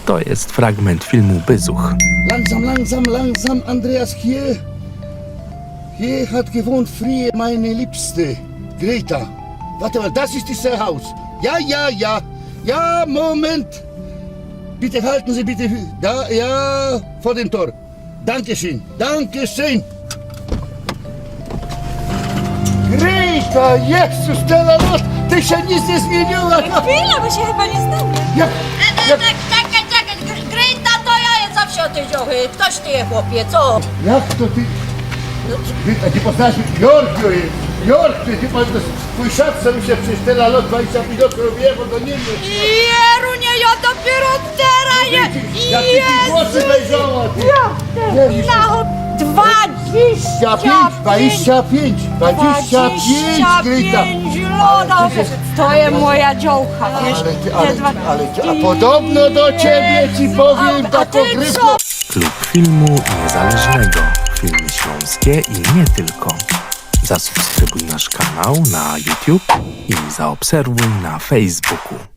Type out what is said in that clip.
To jest fragment filmu Besuch. Langsam, Andreas hier. Hier hat gewohnt früher meine Liebste, Greta. Warte mal, das ist dieses Haus. Ja, Moment. Bitte halten Sie bitte, da, ja, vor dem Tor. Dankeschön. Greta, Jezus, Stella, ty się nic nie zmieniła. Chwila, my się chyba nie znamy. Jak? Czekaj, Greta to ja jest zawsze o tej dziochy. Ktoś ty je, chłopie, co? Jak to ty? Greta, nie poznasz mnie? Jork, ty twój szat sobie się przez Stella lot 25 lat robiłem, bo to nie wiem. Jerunie, ja dopiero teraz Jak ty ci włosy wejrzała, ty. Na 25, Greta. Loda. To jest moja działka, wiesz? A podobno do ciebie ci powiem taką grypę. Klub Filmu Niezależnego. Filmy śląskie i nie tylko. Zasubskrybuj nasz kanał na YouTube i zaobserwuj na Facebooku.